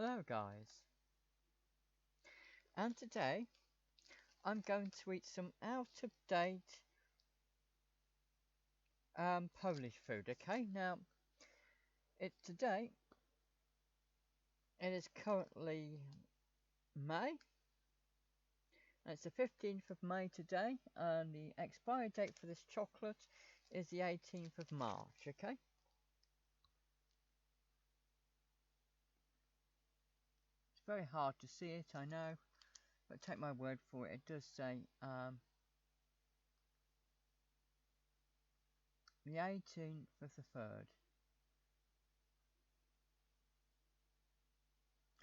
Hello guys, and today I'm going to eat some out-of-date Polish food. Okay, now today it is currently May, and it's the 15th of May today, and the expiry date for this chocolate is the 18th of March. Okay, it's very hard to see it, I know, but take my word for it. It does say the 18th of the 3rd.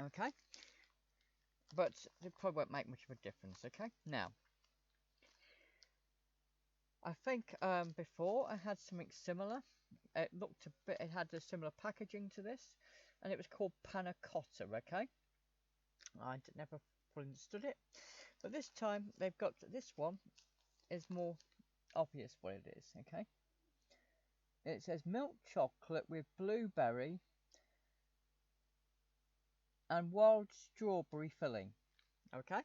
Okay, but it probably won't make much of a difference. Okay, now I think before I had something similar. It looked a bit, it had a similar packaging to this, and it was called panna cotta. Okay, I never fully understood it, but this time they've got this one is more obvious what it is. Okay, it says milk chocolate with blueberry and wild strawberry filling. Okay,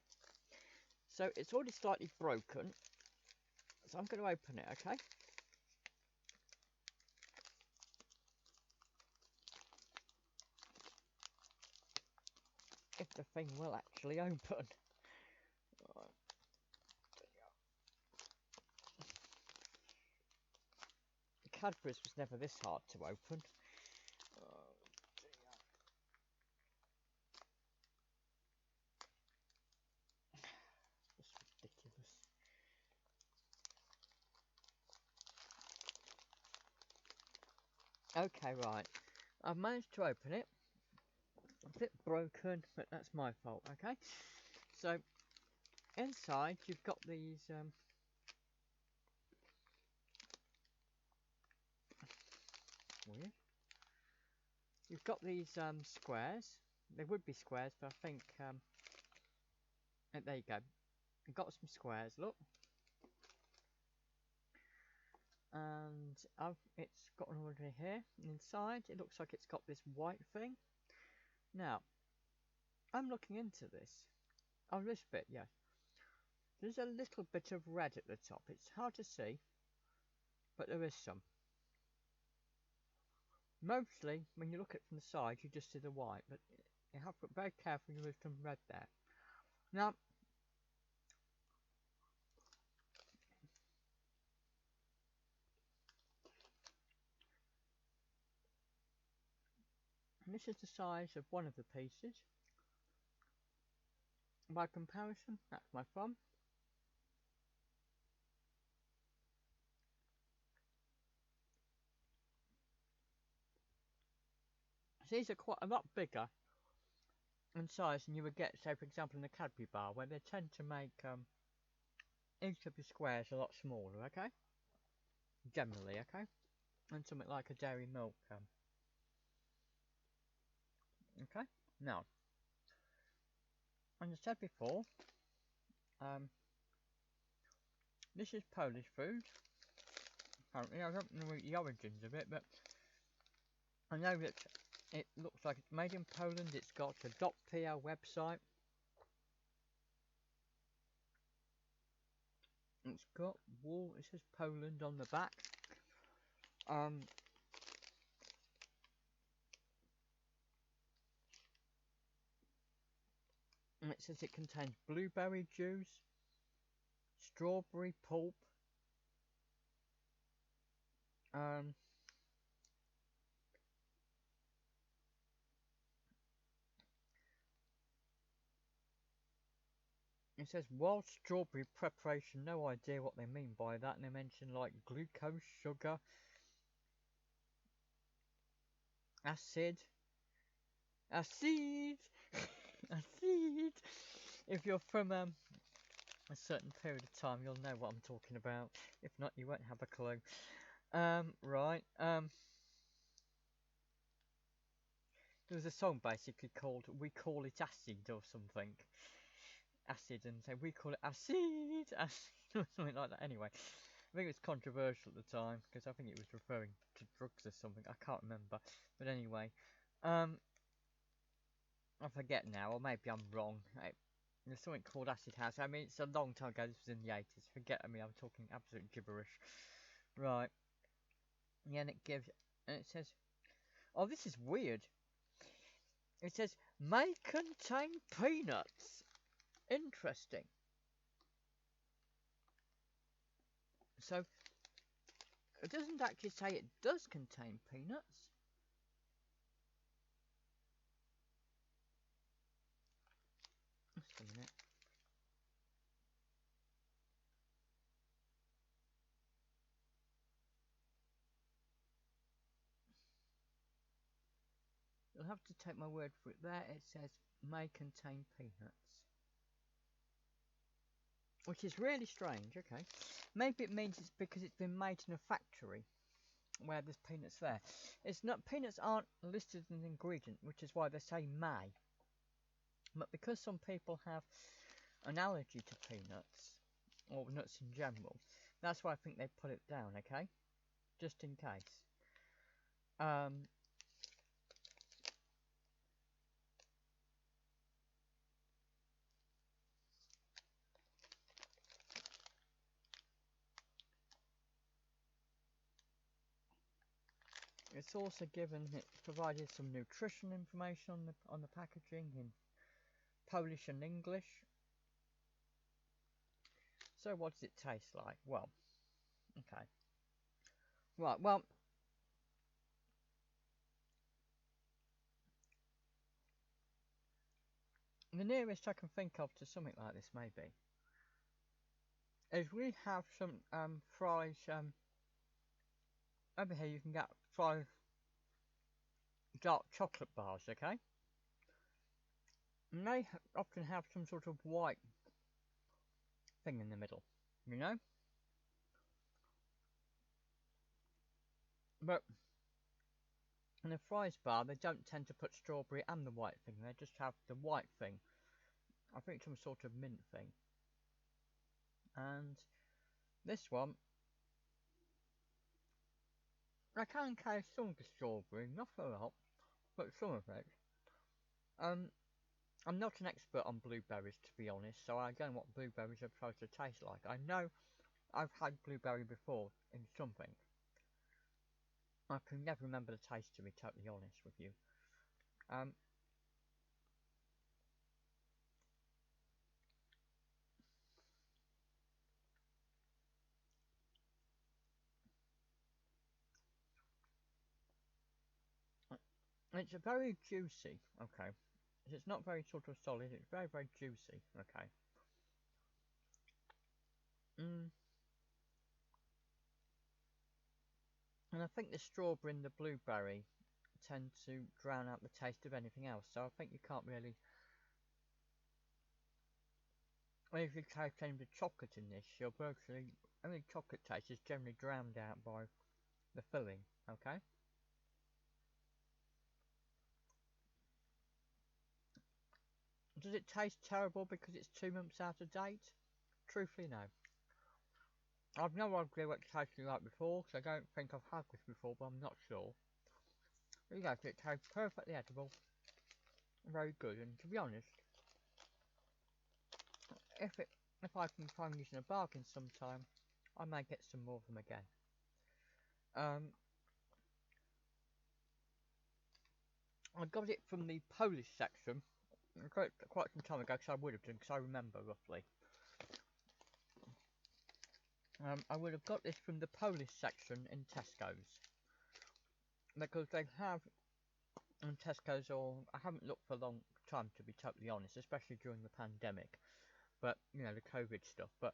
so it's already slightly broken, so I'm going to open it. Okay. If the thing will actually open. Right. The Cadbury's was never this hard to open. Oh dear. That's ridiculous. Okay, right. I've managed to open it. It's a bit broken, but that's my fault, okay? So, inside you've got these, weird. You've got these, squares. They would be squares, but I think, there you go. You've got some squares, look. And it's got an order here. Inside, it looks like it's got this white thing. Now, I'm looking into this. Oh, this bit, yeah. There's a little bit of red at the top. It's hard to see, but there is some. Mostly, when you look at it from the side, you just see the white, but you have to be very careful. There's some red there. Now, this is the size of one of the pieces. By comparison, that's my thumb. So these are quite a lot bigger in size than you would get, say, for example, in the Cadbury bar, where they tend to make each of the squares a lot smaller, okay? Generally, okay? And something like a dairy milk, okay? Now, as I said before, this is Polish food. Apparently, I don't know the origins of it, but I know that it looks like it's made in Poland. It's got a .pl website. It's got wall. It says Poland on the back. And it says it contains blueberry juice, strawberry pulp, it says wild strawberry preparation. No idea what they mean by that. And they mention like glucose, sugar, acid. Acid! If you're from a certain period of time, you'll know what I'm talking about. If not, you won't have a clue. Right. There was a song basically called "We Call It Acid" or something. Acid, and so we call it acid, or something like that. Anyway, I think it was controversial at the time because I think it was referring to drugs or something. I can't remember, but anyway, I forget now, or maybe I'm wrong. There's something called Acid House. I mean, it's a long time ago. This was in the 80s. Forget me, I'm talking absolute gibberish. Right. Yeah, and it gives, and it says, oh, this is weird. It says, may contain peanuts. Interesting. So, it doesn't actually say it does contain peanuts. Just a minute. You'll have to take my word for it. There it says, may contain peanuts. Which is really strange, okay. Maybe it means it's because it's been made in a factory where there's peanuts there. It's not, peanuts aren't listed as an ingredient, which is why they say may. But because some people have an allergy to peanuts, or nuts in general, that's why I think they put it down, okay? Just in case. It's also provided some nutrition information on the packaging in Polish and English. So what does it taste like? Well, okay. Right, well, the nearest I can think of to something like this, maybe, is we have some fries. Over here you can get fries, dark chocolate bars, okay? And they often have some sort of white thing in the middle, you know? But in a fries bar, they don't tend to put strawberry and the white thing. They just have the white thing. I think some sort of mint thing. And this one, I can taste some of the strawberry, not a lot, but some of it. I'm not an expert on blueberries, to be honest, so I don't know what blueberries are supposed to taste like. I know I've had blueberry before in something. I can never remember the taste, to be totally honest with you. Um, it's a very juicy, okay. It's not very sort of solid, it's very, very juicy, okay. Mm. And I think the strawberry and the blueberry tend to drown out the taste of anything else, so I think you can't really. Well, if you taste any of the chocolate in this, you're virtually. Any chocolate taste is generally drowned out by the filling, okay? Does it taste terrible because it's 2 months out of date? Truthfully, no. I've no idea what it tasted like before, because I don't think I've had this before, but I'm not sure. There you go, so it tastes perfectly edible. Very good, and to be honest, if I can find using a bargain sometime, I may get some more of them again. I got it from the Polish section quite some time ago, because I would have done, because I remember roughly. I would have got this from the Polish section in Tesco's, because they have in Tesco's, or I haven't looked for a long time, to be totally honest, especially during the pandemic, but you know, the COVID stuff. But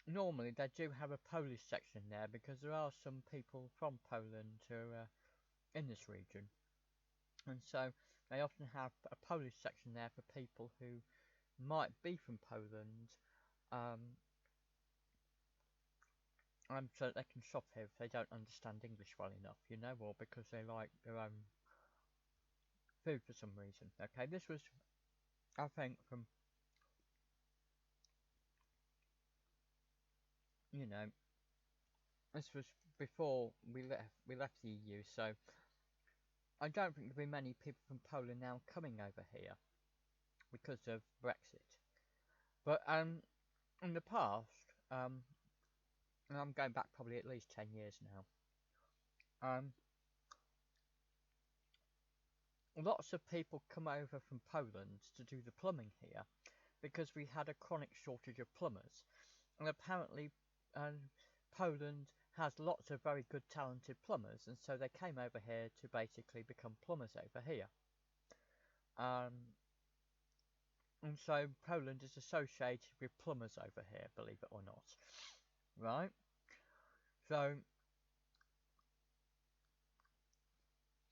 normally they do have a Polish section there, because there are some people from Poland who are in this region, and so they often have a Polish section there for people who might be from Poland, um, so that they can shop here if they don't understand English well enough, you know, or because they like their own food for some reason. Okay, this was, I think, from, you know, this was before we left the EU, so I don't think there'll be many people from Poland now coming over here because of Brexit. But in the past, and I'm going back probably at least 10 years now, lots of people come over from Poland to do the plumbing here because we had a chronic shortage of plumbers. And apparently, Poland has lots of very good talented plumbers, and so they came over here to basically become plumbers over here. And so Poland is associated with plumbers over here, believe it or not. Right? So,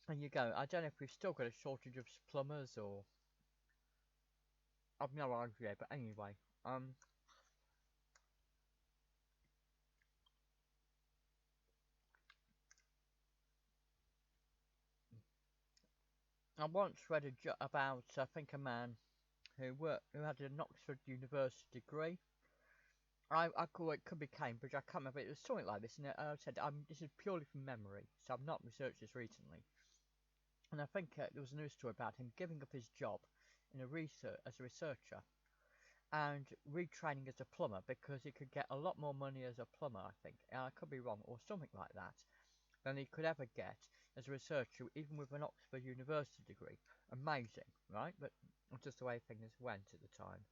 there you go. I don't know if we've still got a shortage of plumbers or... I've no idea, but anyway. I once read about, I think, a man who had an Oxford University degree. I call it, could be Cambridge, I can't remember, it was something like this, and I said, this is purely from memory, so I've not researched this recently. And I think there was a news story about him giving up his job in as a researcher and retraining as a plumber because he could get a lot more money as a plumber, I think, and I could be wrong, or something like that, than he could ever get as a researcher, even with an Oxford University degree. Amazing, right? But just the way things went at the time.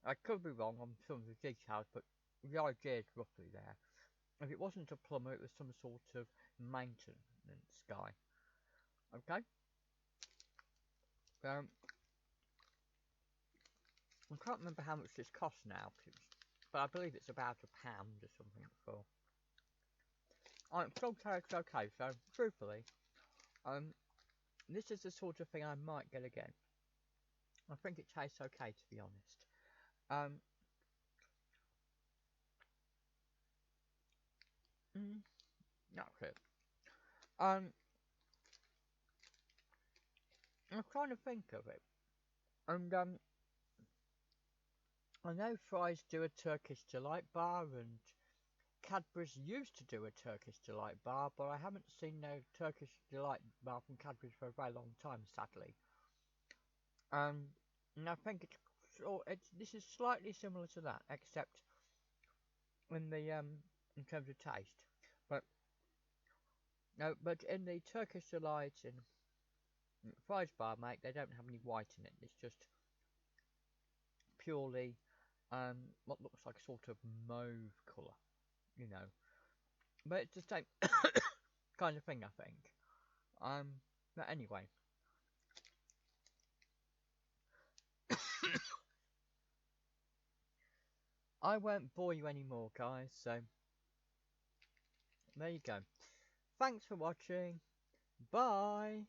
I could be wrong on some of the details, but the idea is roughly there. If it wasn't a plumber, it was some sort of maintenance guy. Okay? I can't remember how much this costs now, but I believe it's about £1 or something for. I'm still it's okay, so truthfully, this is the sort of thing I might get again. I think it tastes okay, to be honest. That's it. I'm trying to think of it, and I know Fry's do a Turkish Delight bar, and Cadbury's used to do a Turkish Delight bar, but I haven't seen no Turkish Delight bar from Cadbury's for a very long time, sadly. And I think this is slightly similar to that, except in the in terms of taste. But no, but in the Turkish Delight and Fry's bar, mate, they don't have any white in it. It's just purely what looks like a sort of mauve colour, you know. But it's the same kind of thing, I think. But anyway. I won't bore you anymore, guys, so there you go. Thanks for watching. Bye!